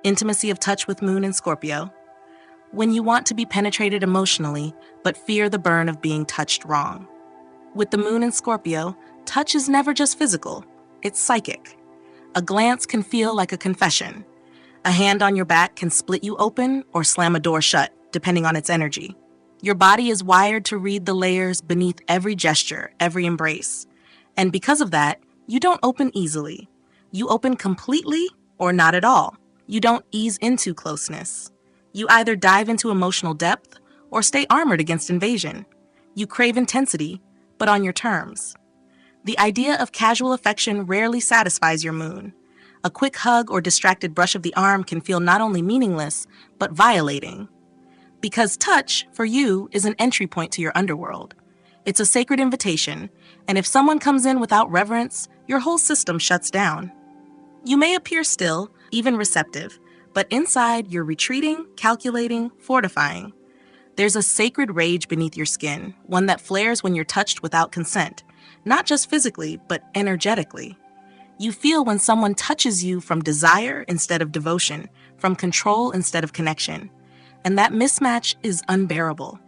Intimacy of touch with moon in Scorpio. When you want to be penetrated emotionally, but fear the burn of being touched wrong. With the moon in Scorpio, touch is never just physical, it's psychic. A glance can feel like a confession. A hand on your back can split you open or slam a door shut, depending on its energy. Your body is wired to read the layers beneath every gesture, every embrace. And because of that, you don't open easily. You open completely or not at all. You don't ease into closeness. You either dive into emotional depth or stay armored against invasion. You crave intensity, but on your terms. The idea of casual affection rarely satisfies your moon. A quick hug or distracted brush of the arm can feel not only meaningless, but violating. Because touch, for you, is an entry point to your underworld. It's a sacred invitation, and if someone comes in without reverence, your whole system shuts down. You may appear still, even receptive, but inside you're retreating, calculating, fortifying. There's a sacred rage beneath your skin, one that flares when you're touched without consent, not just physically, but energetically. You feel when someone touches you from desire instead of devotion, from control instead of connection. And that mismatch is unbearable.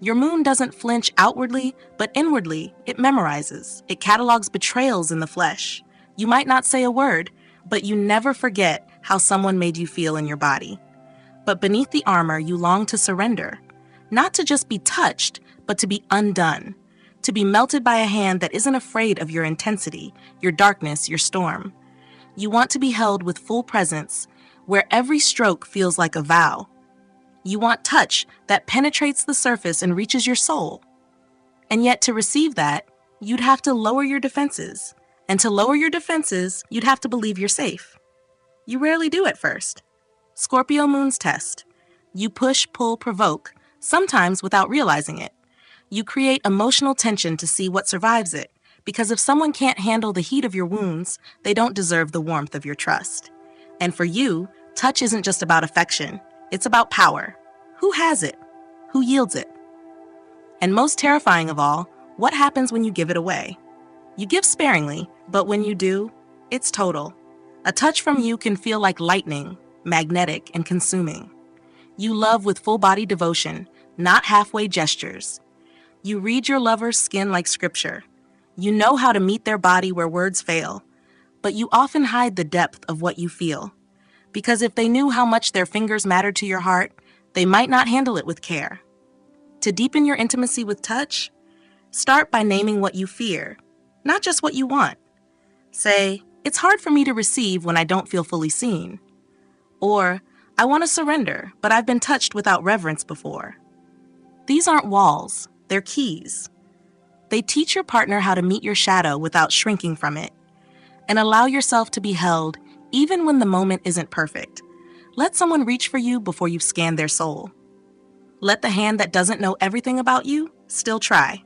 Your moon doesn't flinch outwardly, but inwardly, it memorizes. It catalogs betrayals in the flesh. You might not say a word, but you never forget how someone made you feel in your body. But beneath the armor, you long to surrender. Not to just be touched, but to be undone. To be melted by a hand that isn't afraid of your intensity, your darkness, your storm. You want to be held with full presence, where every stroke feels like a vow. You want touch that penetrates the surface and reaches your soul. And yet to receive that, you'd have to lower your defenses. And to lower your defenses, you'd have to believe you're safe. You rarely do at first. Scorpio moon's test. You push, pull, provoke, sometimes without realizing it. You create emotional tension to see what survives it, because if someone can't handle the heat of your wounds, they don't deserve the warmth of your trust. And for you, touch isn't just about affection, it's about power. Who has it? Who yields it? And most terrifying of all, what happens when you give it away? You give sparingly, but when you do, it's total. A touch from you can feel like lightning, magnetic and consuming. You love with full-body devotion, not halfway gestures. You read your lover's skin like scripture. You know how to meet their body where words fail, but you often hide the depth of what you feel. Because if they knew how much their fingers mattered to your heart, they might not handle it with care. To deepen your intimacy with touch, start by naming what you fear, not just what you want. Say, it's hard for me to receive when I don't feel fully seen. Or, I want to surrender, but I've been touched without reverence before. These aren't walls, they're keys. They teach your partner how to meet your shadow without shrinking from it. And allow yourself to be held even when the moment isn't perfect. Let someone reach for you before you've scanned their soul. Let the hand that doesn't know everything about you still try.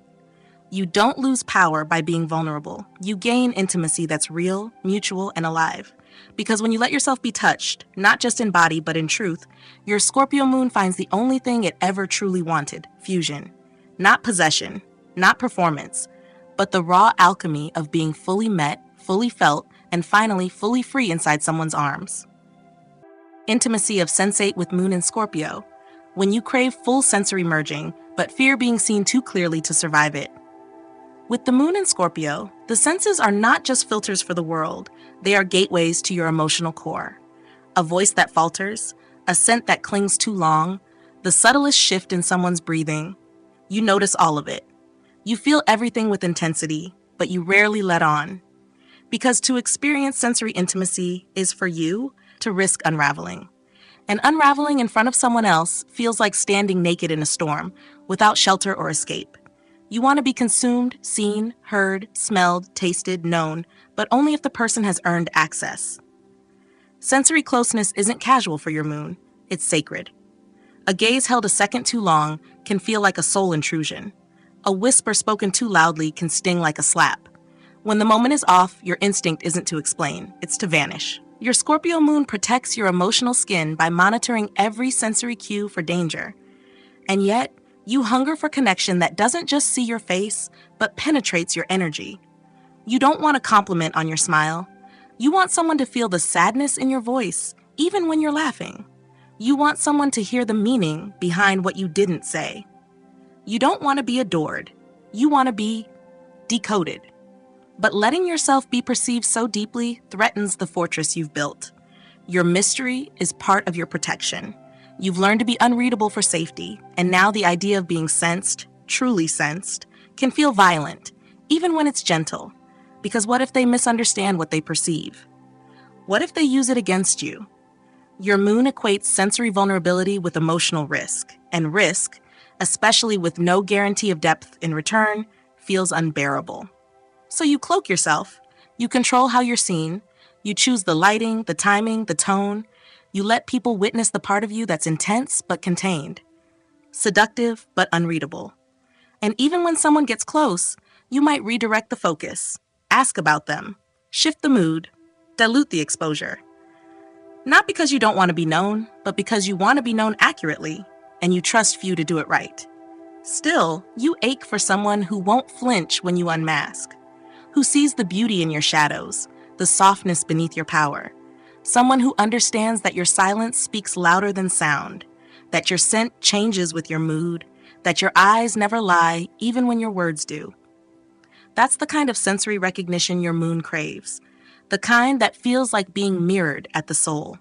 You don't lose power by being vulnerable. You gain intimacy that's real, mutual, and alive. Because when you let yourself be touched, not just in body but in truth, your Scorpio moon finds the only thing it ever truly wanted, fusion. Not possession, not performance, but the raw alchemy of being fully met, fully felt, and finally fully free inside someone's arms. Intimacy of sensate with moon in Scorpio. When you crave full sensory merging, but fear being seen too clearly to survive it. With the moon in Scorpio, the senses are not just filters for the world, they are gateways to your emotional core. A voice that falters, a scent that clings too long, the subtlest shift in someone's breathing. You notice all of it. You feel everything with intensity, but you rarely let on. Because to experience sensory intimacy is for you to risk unraveling. And unraveling in front of someone else feels like standing naked in a storm, without shelter or escape. You want to be consumed, seen, heard, smelled, tasted, known, but only if the person has earned access. Sensory closeness isn't casual for your moon, it's sacred. A gaze held a second too long can feel like a soul intrusion. A whisper spoken too loudly can sting like a slap. When the moment is off, your instinct isn't to explain, it's to vanish. Your Scorpio moon protects your emotional skin by monitoring every sensory cue for danger. And yet, you hunger for connection that doesn't just see your face, but penetrates your energy. You don't want a compliment on your smile. You want someone to feel the sadness in your voice, even when you're laughing. You want someone to hear the meaning behind what you didn't say. You don't want to be adored. You want to be decoded. But letting yourself be perceived so deeply threatens the fortress you've built. Your mystery is part of your protection. You've learned to be unreadable for safety, and now the idea of being sensed, truly sensed, can feel violent, even when it's gentle. Because what if they misunderstand what they perceive? What if they use it against you? Your moon equates sensory vulnerability with emotional risk, and risk, especially with no guarantee of depth in return, feels unbearable. So you cloak yourself, you control how you're seen, you choose the lighting, the timing, the tone, you let people witness the part of you that's intense but contained, seductive but unreadable. And even when someone gets close, you might redirect the focus, ask about them, shift the mood, dilute the exposure. Not because you don't want to be known, but because you want to be known accurately, and you trust few to do it right. Still, you ache for someone who won't flinch when you unmask, who sees the beauty in your shadows, the softness beneath your power. Someone who understands that your silence speaks louder than sound, that your scent changes with your mood, that your eyes never lie even when your words do. That's the kind of sensory recognition your moon craves, the kind that feels like being mirrored at the soul.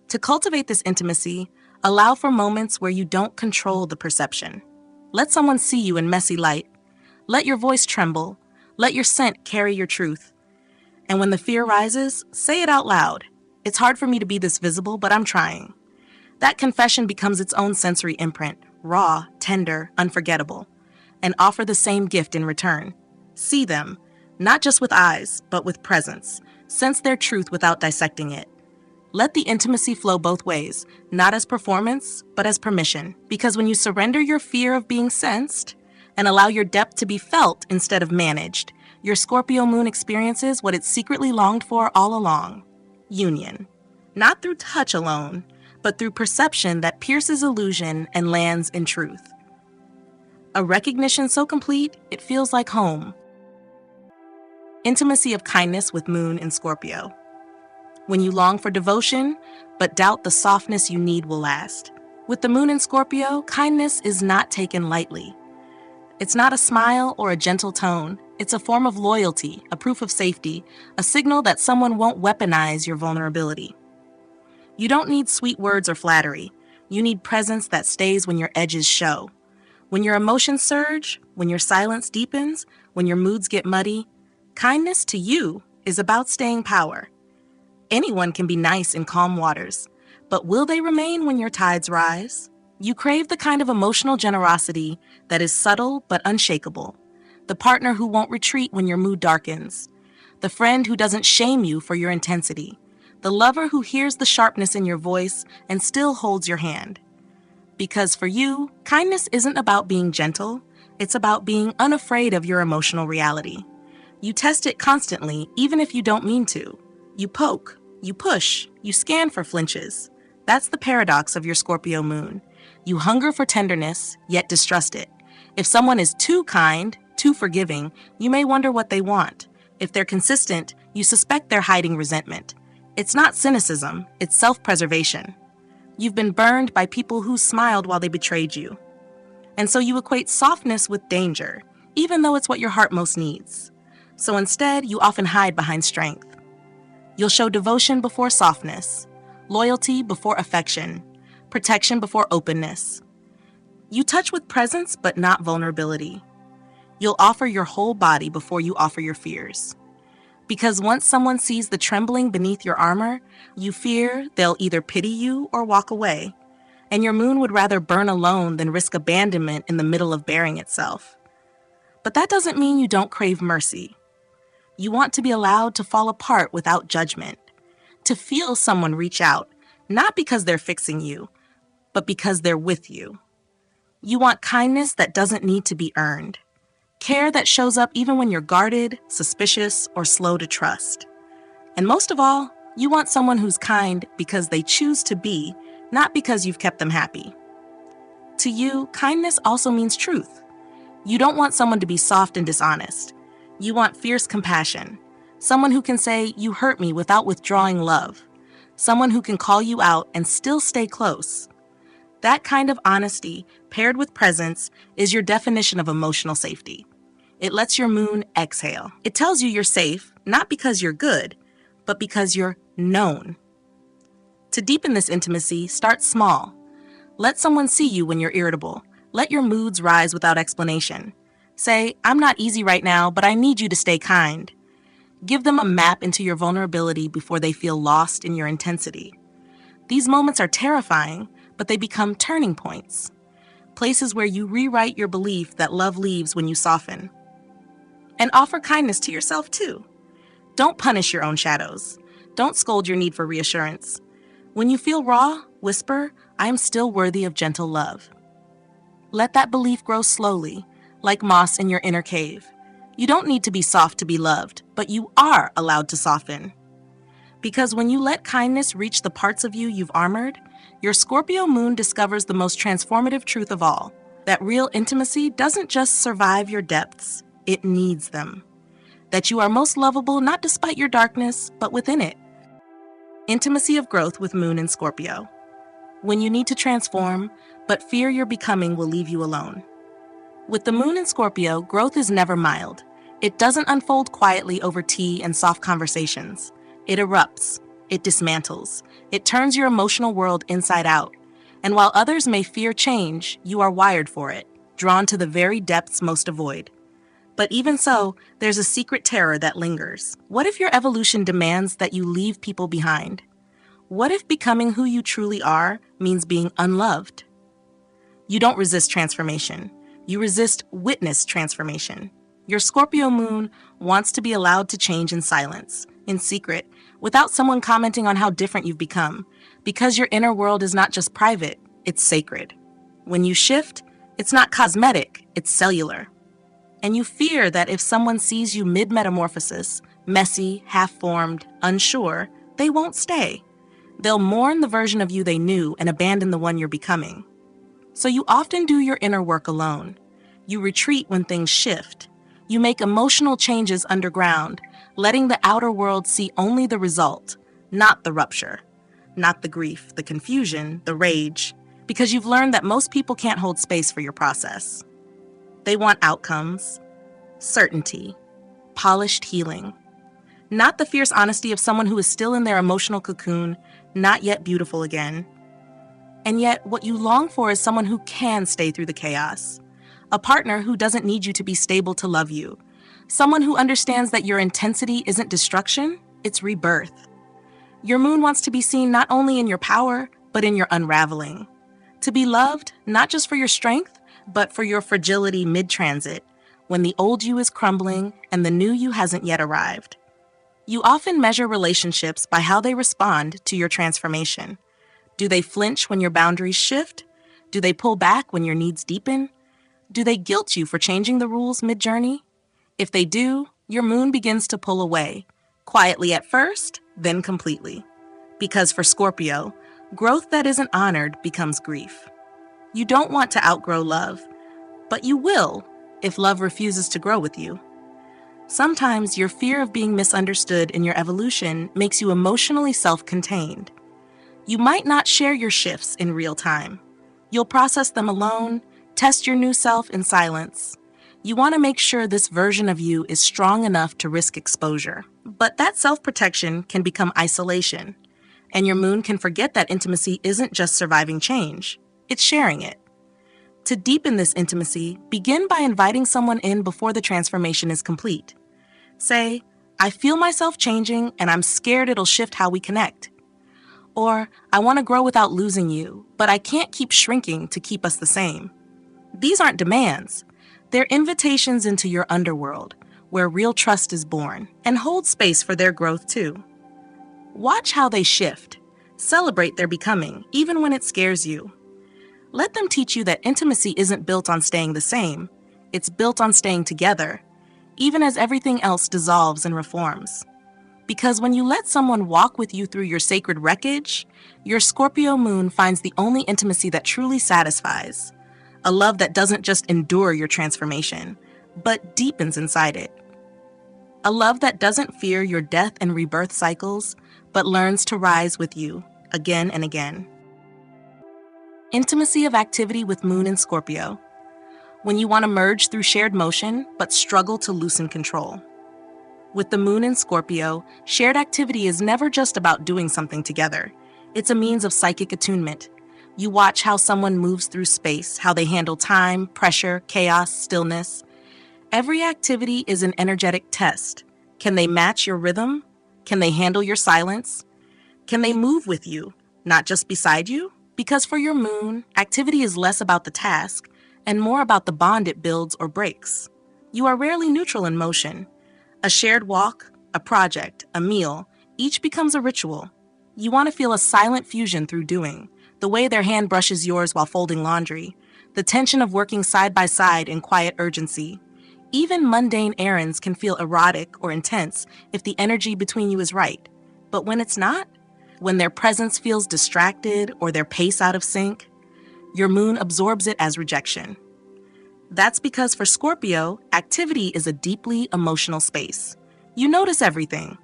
To cultivate this intimacy, allow for moments where you don't control the perception. Let someone see you in messy light. Let your voice tremble. Let your scent carry your truth. And when the fear rises, say it out loud. It's hard for me to be this visible, but I'm trying. That confession becomes its own sensory imprint, raw, tender, unforgettable. And offer the same gift in return. See them, not just with eyes, but with presence. Sense their truth without dissecting it. Let the intimacy flow both ways, not as performance, but as permission. Because when you surrender your fear of being sensed and allow your depth to be felt instead of managed, your Scorpio moon experiences what it secretly longed for all along: union. Not through touch alone, but through perception that pierces illusion and lands in truth. A recognition so complete, it feels like home. Intimacy of kindness with moon in Scorpio. When you long for devotion, but doubt the softness you need will last. With the moon in Scorpio, kindness is not taken lightly. It's not a smile or a gentle tone. It's a form of loyalty, a proof of safety, a signal that someone won't weaponize your vulnerability. You don't need sweet words or flattery. You need presence that stays when your edges show. When your emotions surge, when your silence deepens, when your moods get muddy, kindness to you is about staying power. Anyone can be nice in calm waters, but will they remain when your tides rise? You crave the kind of emotional generosity that is subtle but unshakable, the partner who won't retreat when your mood darkens, the friend who doesn't shame you for your intensity, the lover who hears the sharpness in your voice and still holds your hand. Because for you, kindness isn't about being gentle, it's about being unafraid of your emotional reality. You test it constantly, even if you don't mean to. You poke, you push, you scan for flinches. That's the paradox of your Scorpio moon. You hunger for tenderness, yet distrust it. If someone is too kind, too forgiving, you may wonder what they want. If they're consistent, you suspect they're hiding resentment. It's not cynicism, it's self-preservation. You've been burned by people who smiled while they betrayed you. And so you equate softness with danger, even though it's what your heart most needs. So instead, you often hide behind strength. You'll show devotion before softness, loyalty before affection, protection before openness. You touch with presence but not vulnerability. You'll offer your whole body before you offer your fears. Because once someone sees the trembling beneath your armor, you fear they'll either pity you or walk away, and your moon would rather burn alone than risk abandonment in the middle of bearing itself. But that doesn't mean you don't crave mercy. You want to be allowed to fall apart without judgment, to feel someone reach out, not because they're fixing you, but because they're with you. You want kindness that doesn't need to be earned, care that shows up even when you're guarded, suspicious, or slow to trust. And most of all, you want someone who's kind because they choose to be, not because you've kept them happy. To you, kindness also means truth. You don't want someone to be soft and dishonest. You want fierce compassion, someone who can say, "You hurt me," without withdrawing love, someone who can call you out and still stay close. That kind of honesty, paired with presence, is your definition of emotional safety. It lets your moon exhale. It tells you you're safe, not because you're good, but because you're known. To deepen this intimacy, start small. Let someone see you when you're irritable. Let your moods rise without explanation. Say, "I'm not easy right now, but I need you to stay kind." Give them a map into your vulnerability before they feel lost in your intensity. These moments are terrifying, but they become turning points. Places where you rewrite your belief that love leaves when you soften. And offer kindness to yourself too. Don't punish your own shadows. Don't scold your need for reassurance. When you feel raw, whisper, "I am still worthy of gentle love." Let that belief grow slowly, like moss in your inner cave. You don't need to be soft to be loved, but you are allowed to soften. Because when you let kindness reach the parts of you you've armored, your Scorpio moon discovers the most transformative truth of all, that real intimacy doesn't just survive your depths, it needs them. That you are most lovable not despite your darkness, but within it. Intimacy of growth with moon in Scorpio. When you need to transform, but fear your becoming will leave you alone. With the moon in Scorpio, growth is never mild. It doesn't unfold quietly over tea and soft conversations. It erupts. It dismantles. It turns your emotional world inside out. And while others may fear change, you are wired for it, drawn to the very depths most avoid. But even so, there's a secret terror that lingers. What if your evolution demands that you leave people behind? What if becoming who you truly are means being unloved? You don't resist transformation. You resist witnessed transformation. Your Scorpio moon wants to be allowed to change in silence, in secret, without someone commenting on how different you've become, because your inner world is not just private, it's sacred. When you shift, it's not cosmetic, it's cellular. And you fear that if someone sees you mid-metamorphosis, messy, half-formed, unsure, they won't stay. They'll mourn the version of you they knew and abandon the one you're becoming. So you often do your inner work alone. You retreat when things shift. You make emotional changes underground, letting the outer world see only the result, not the rupture, not the grief, the confusion, the rage, because you've learned that most people can't hold space for your process. They want outcomes, certainty, polished healing. Not the fierce honesty of someone who is still in their emotional cocoon, not yet beautiful again. And yet, what you long for is someone who can stay through the chaos. A partner who doesn't need you to be stable to love you. Someone who understands that your intensity isn't destruction, it's rebirth. Your moon wants to be seen not only in your power, but in your unraveling. To be loved, not just for your strength, but for your fragility mid-transit, when the old you is crumbling and the new you hasn't yet arrived. You often measure relationships by how they respond to your transformation. Do they flinch when your boundaries shift? Do they pull back when your needs deepen? Do they guilt you for changing the rules mid-journey? If they do, your moon begins to pull away, quietly at first, then completely. Because for Scorpio, growth that isn't honored becomes grief. You don't want to outgrow love, but you will if love refuses to grow with you. Sometimes your fear of being misunderstood in your evolution makes you emotionally self-contained. You might not share your shifts in real time. You'll process them alone, test your new self in silence. You want to make sure this version of you is strong enough to risk exposure. But that self-protection can become isolation, and your moon can forget that intimacy isn't just surviving change, it's sharing it. To deepen this intimacy, begin by inviting someone in before the transformation is complete. Say, "I feel myself changing and I'm scared it'll shift how we connect." Or, "I want to grow without losing you, but I can't keep shrinking to keep us the same." These aren't demands. They're invitations into your underworld, where real trust is born, and hold space for their growth too. Watch how they shift. Celebrate their becoming, even when it scares you. Let them teach you that intimacy isn't built on staying the same. It's built on staying together, even as everything else dissolves and reforms. Because when you let someone walk with you through your sacred wreckage, your Scorpio moon finds the only intimacy that truly satisfies. A love that doesn't just endure your transformation, but deepens inside it. A love that doesn't fear your death and rebirth cycles, but learns to rise with you again and again. Intimacy of activity with Moon in Scorpio. When you want to merge through shared motion, but struggle to loosen control. With the Moon in Scorpio, shared activity is never just about doing something together. It's a means of psychic attunement. You watch how someone moves through space, how they handle time, pressure, chaos, stillness. Every activity is an energetic test. Can they match your rhythm? Can they handle your silence? Can they move with you, not just beside you? Because for your Moon, activity is less about the task and more about the bond it builds or breaks. You are rarely neutral in motion. A shared walk, a project, a meal, each becomes a ritual. You want to feel a silent fusion through doing, the way their hand brushes yours while folding laundry, the tension of working side by side in quiet urgency. Even mundane errands can feel erotic or intense if the energy between you is right. But when it's not, when their presence feels distracted or their pace out of sync, your Moon absorbs it as rejection. That's because for Scorpio, activity is a deeply emotional space. You notice everything.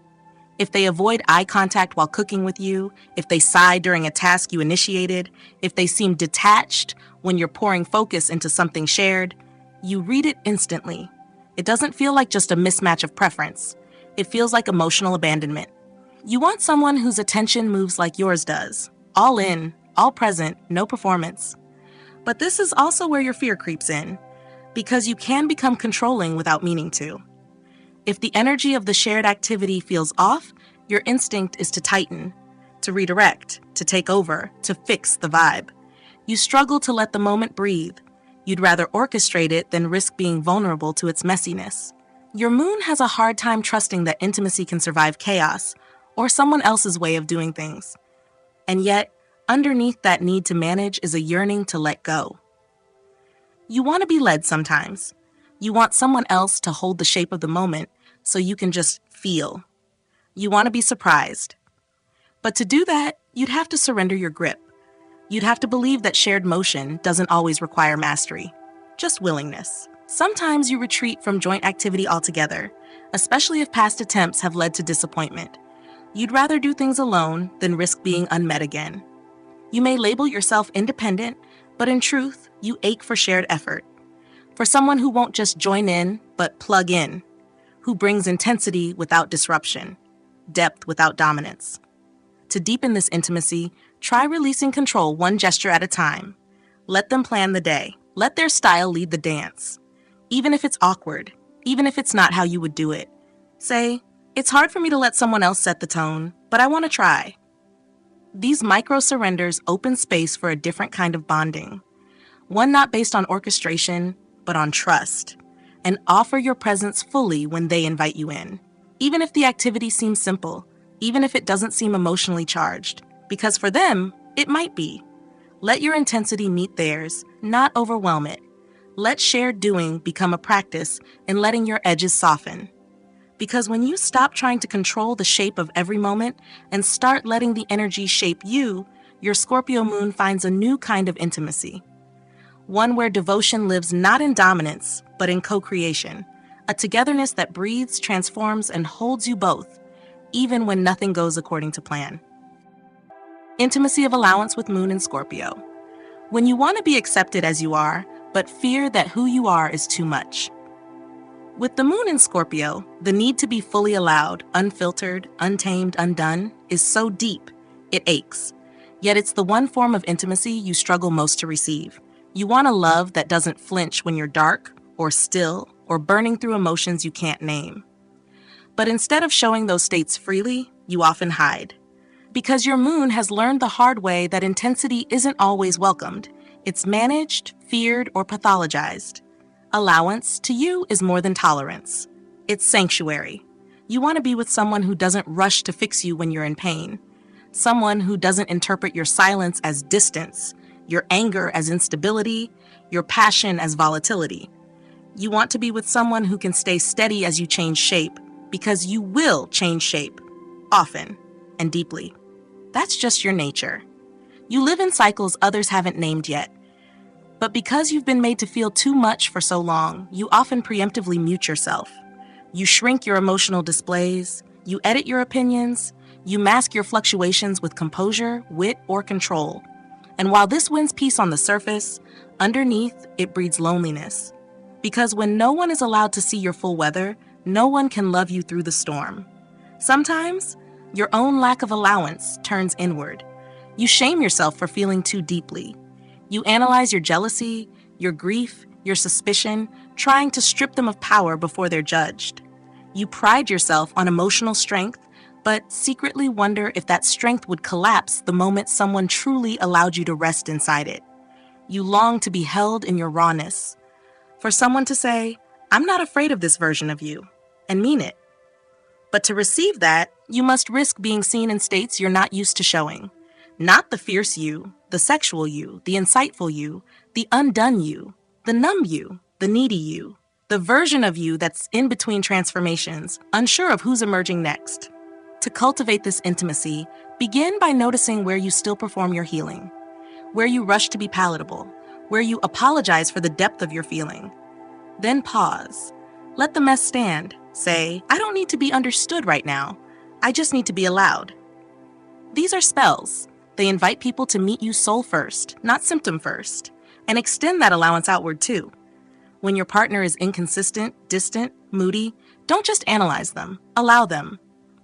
If they avoid eye contact while cooking with you, if they sigh during a task you initiated, if they seem detached when you're pouring focus into something shared, you read it instantly. It doesn't feel like just a mismatch of preference. It feels like emotional abandonment. You want someone whose attention moves like yours does. All in, all present, no performance. But this is also where your fear creeps in, because you can become controlling without meaning to. If the energy of the shared activity feels off, your instinct is to tighten, to redirect, to take over, to fix the vibe. You struggle to let the moment breathe. You'd rather orchestrate it than risk being vulnerable to its messiness. Your Moon has a hard time trusting that intimacy can survive chaos or someone else's way of doing things. And yet, underneath that need to manage is a yearning to let go. You want to be led sometimes. You want someone else to hold the shape of the moment so you can just feel. You want to be surprised. But to do that, you'd have to surrender your grip. You'd have to believe that shared motion doesn't always require mastery, just willingness. Sometimes you retreat from joint activity altogether, especially if past attempts have led to disappointment. You'd rather do things alone than risk being unmet again. You may label yourself independent, but in truth, you ache for shared effort. For someone who won't just join in, but plug in, who brings intensity without disruption, depth without dominance. To deepen this intimacy, try releasing control one gesture at a time. Let them plan the day. Let their style lead the dance. Even if it's awkward, even if it's not how you would do it. Say, it's hard for me to let someone else set the tone, but I want to try. These micro surrenders open space for a different kind of bonding. One not based on orchestration, but on trust. And offer your presence fully when they invite you in. Even if the activity seems simple, even if it doesn't seem emotionally charged. Because for them, it might be. Let your intensity meet theirs, not overwhelm it. Let shared doing become a practice in letting your edges soften. Because when you stop trying to control the shape of every moment and start letting the energy shape you, your Scorpio Moon finds a new kind of intimacy. One where devotion lives not in dominance, but in co-creation. A togetherness that breathes, transforms, and holds you both, even when nothing goes according to plan. Intimacy of allowance with Moon in Scorpio. When you want to be accepted as you are, but fear that who you are is too much. With the Moon in Scorpio, the need to be fully allowed, unfiltered, untamed, undone, is so deep, it aches. Yet it's the one form of intimacy you struggle most to receive. You want a love that doesn't flinch when you're dark, or still, or burning through emotions you can't name. But instead of showing those states freely, you often hide. Because your Moon has learned the hard way that intensity isn't always welcomed. It's managed, feared, or pathologized. Allowance, to you, is more than tolerance. It's sanctuary. You want to be with someone who doesn't rush to fix you when you're in pain. Someone who doesn't interpret your silence as distance, your anger as instability, your passion as volatility. You want to be with someone who can stay steady as you change shape, because you will change shape, often and deeply. That's just your nature. You live in cycles others haven't named yet. But because you've been made to feel too much for so long, you often preemptively mute yourself. You shrink your emotional displays, you edit your opinions, You mask your fluctuations with composure, wit, or control. And while this wins peace on the surface, underneath it breeds loneliness. Because when no one is allowed to see your full weather, no one can love you through the storm. Sometimes, your own lack of allowance turns inward. You shame yourself for feeling too deeply. You analyze your jealousy, your grief, your suspicion, trying to strip them of power before they're judged. You pride yourself on emotional strength, but secretly wonder if that strength would collapse the moment someone truly allowed you to rest inside it. You long to be held in your rawness. For someone to say, "I'm not afraid of this version of you," and mean it. But to receive that, you must risk being seen in states you're not used to showing. Not the fierce you, the sexual you, the insightful you, the undone you, the numb you, the needy you, the version of you that's in between transformations, unsure of who's emerging next. To cultivate this intimacy, begin by noticing where you still perform your healing, where you rush to be palatable, where you apologize for the depth of your feeling. Then pause. Let the mess stand. Say, "I don't need to be understood right now. I just need to be allowed." These are spells. They invite people to meet you soul first, not symptom first, and extend that allowance outward too. When your partner is inconsistent, distant, moody, don't just analyze them, allow them.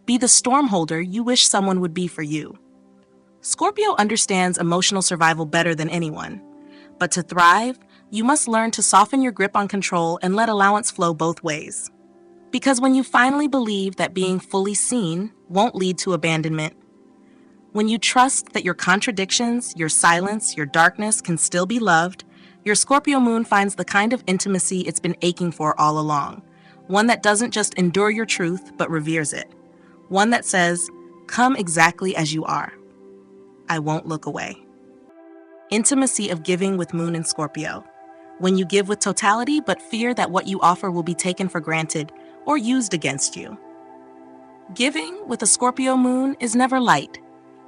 Be the storm holder you wish someone would be for you. Scorpio understands emotional survival better than anyone. But to thrive, you must learn to soften your grip on control and let allowance flow both ways. Because when you finally believe that being fully seen won't lead to abandonment, when you trust that your contradictions, your silence, your darkness can still be loved, your Scorpio moon finds the kind of intimacy it's been aching for all along. One that doesn't just endure your truth, but reveres it. One that says, "Come exactly as you are. I won't look away." Intimacy of giving with moon in Scorpio. When you give with totality, but fear that what you offer will be taken for granted or used against you. Giving with a Scorpio moon is never light.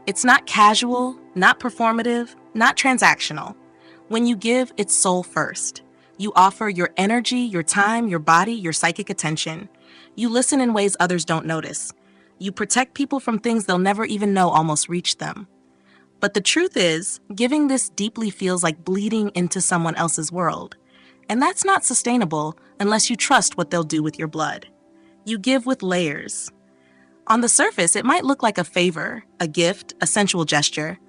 It's not casual, not performative, not transactional. When you give, it's soul first. You offer your energy, your time, your body, your psychic attention. You listen in ways others don't notice. You protect people from things they'll never even know almost reach them. But the truth is, giving this deeply feels like bleeding into someone else's world. And that's not sustainable unless you trust what they'll do with your blood. You give with layers. On the surface, it might look like a favor, a gift, a sensual gesture.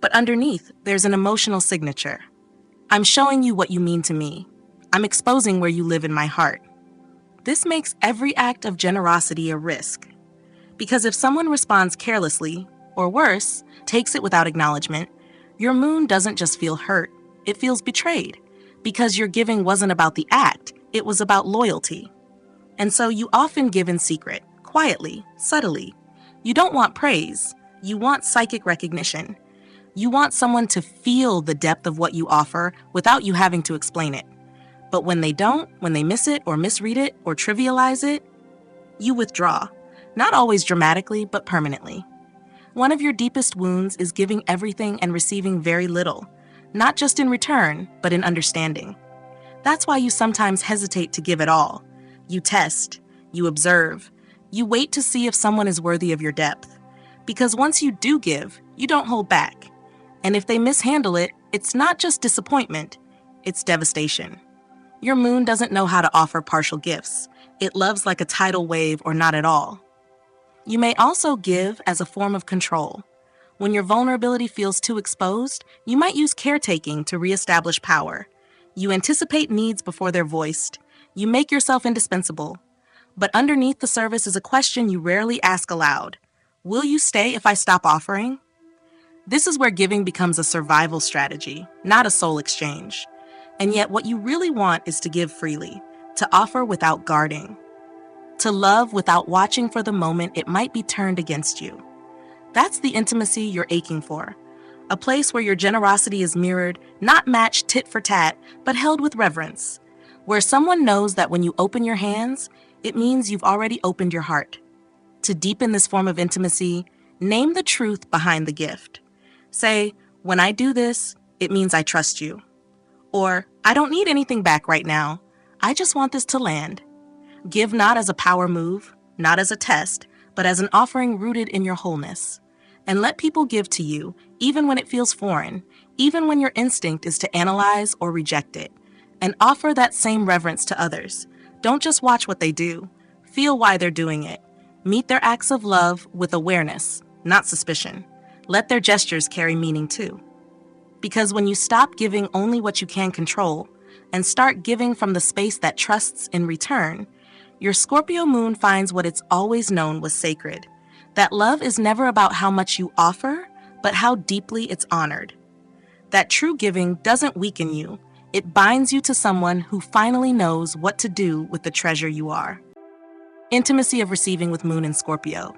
But underneath, there's an emotional signature. I'm showing you what you mean to me. I'm exposing where you live in my heart. This makes every act of generosity a risk. Because if someone responds carelessly, or worse, takes it without acknowledgement, your moon doesn't just feel hurt, it feels betrayed. Because your giving wasn't about the act, it was about loyalty. And so you often give in secret, quietly, subtly. You don't want praise, you want psychic recognition. You want someone to feel the depth of what you offer without you having to explain it. But when they don't, when they miss it or misread it or trivialize it, you withdraw. Not always dramatically, but permanently. One of your deepest wounds is giving everything and receiving very little, not just in return, but in understanding. That's why you sometimes hesitate to give at all. You test, you observe, you wait to see if someone is worthy of your depth. Because once you do give, you don't hold back. And if they mishandle it, it's not just disappointment, it's devastation. Your moon doesn't know how to offer partial gifts. It loves like a tidal wave or not at all. You may also give as a form of control. When your vulnerability feels too exposed, you might use caretaking to reestablish power. You anticipate needs before they're voiced. You make yourself indispensable. But underneath the service is a question you rarely ask aloud. Will you stay if I stop offering? This is where giving becomes a survival strategy, not a soul exchange. And yet what you really want is to give freely, to offer without guarding, to love without watching for the moment it might be turned against you. That's the intimacy you're aching for, a place where your generosity is mirrored, not matched tit for tat, but held with reverence, where someone knows that when you open your hands, it means you've already opened your heart. To deepen this form of intimacy, name the truth behind the gift. Say, when I do this, it means I trust you. Or, I don't need anything back right now. I just want this to land. Give not as a power move, not as a test, but as an offering rooted in your wholeness. And let people give to you, even when it feels foreign, even when your instinct is to analyze or reject it. And offer that same reverence to others. Don't just watch what they do. Feel why they're doing it. Meet their acts of love with awareness, not suspicion. Let their gestures carry meaning too. Because when you stop giving only what you can control and start giving from the space that trusts in return, your Scorpio moon finds what it's always known was sacred. That love is never about how much you offer, but how deeply it's honored. That true giving doesn't weaken you. It binds you to someone who finally knows what to do with the treasure you are. Intimacy of receiving with Moon in Scorpio.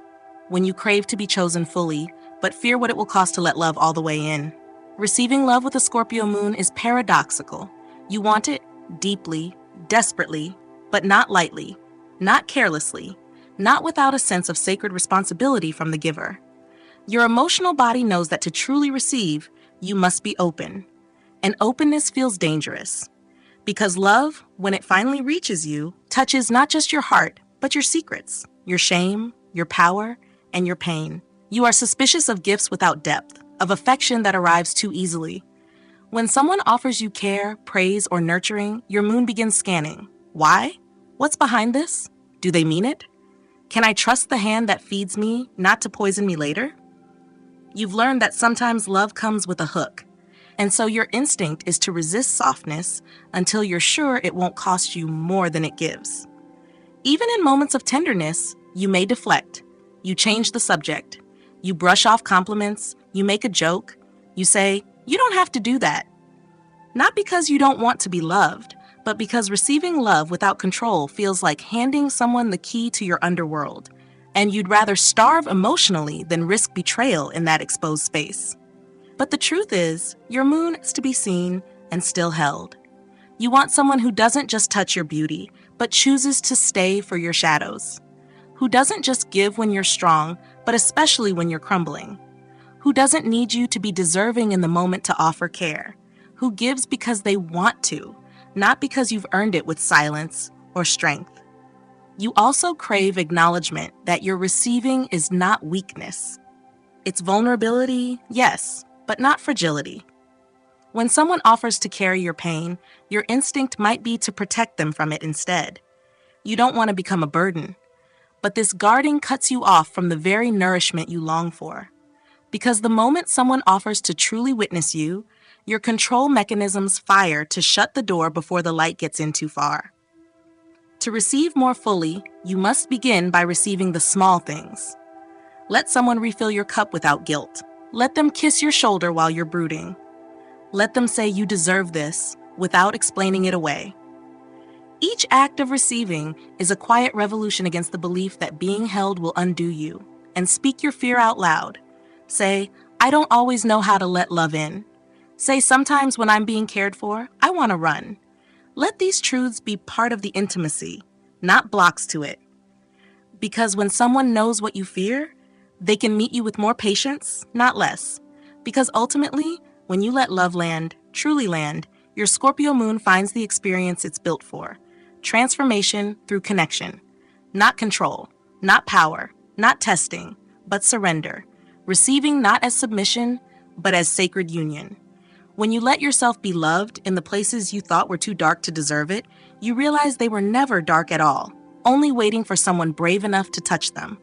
When you crave to be chosen fully, but fear what it will cost to let love all the way in. Receiving love with a Scorpio moon is paradoxical. You want it deeply, desperately, but not lightly, not carelessly, not without a sense of sacred responsibility from the giver. Your emotional body knows that to truly receive, you must be open. And openness feels dangerous. Because love, when it finally reaches you, touches not just your heart, but your secrets, your shame, your power, and your pain. You are suspicious of gifts without depth, of affection that arrives too easily. When someone offers you care, praise, or nurturing, your moon begins scanning. Why? What's behind this? Do they mean it? Can I trust the hand that feeds me, not to poison me later? You've learned that sometimes love comes with a hook, and so your instinct is to resist softness until you're sure it won't cost you more than it gives. Even in moments of tenderness, you may deflect. You change the subject. You brush off compliments. You make a joke. You say, "You don't have to do that." Not because you don't want to be loved, but because receiving love without control feels like handing someone the key to your underworld, and you'd rather starve emotionally than risk betrayal in that exposed space. But the truth is, your moon is to be seen and still held. You want someone who doesn't just touch your beauty, but chooses to stay for your shadows. Who doesn't just give when you're strong, but especially when you're crumbling. Who doesn't need you to be deserving in the moment to offer care. Who gives because they want to, not because you've earned it with silence or strength. You also crave acknowledgement that your receiving is not weakness. It's vulnerability, yes, but not fragility. When someone offers to carry your pain, your instinct might be to protect them from it instead. You don't want to become a burden. But this guarding cuts you off from the very nourishment you long for. Because the moment someone offers to truly witness you, your control mechanisms fire to shut the door before the light gets in too far. To receive more fully, you must begin by receiving the small things. Let someone refill your cup without guilt. Let them kiss your shoulder while you're brooding. Let them say you deserve this without explaining it away. Each act of receiving is a quiet revolution against the belief that being held will undo you. And speak your fear out loud. Say, "I don't always know how to let love in." Say, "Sometimes when I'm being cared for, I want to run." Let these truths be part of the intimacy, not blocks to it. Because when someone knows what you fear, they can meet you with more patience, not less. Because ultimately, when you let love land, truly land, your Scorpio moon finds the experience it's built for. Transformation through connection. Not control, not power, not testing, but surrender. Receiving not as submission, but as sacred union. When you let yourself be loved in the places you thought were too dark to deserve it, you realize they were never dark at all, only waiting for someone brave enough to touch them.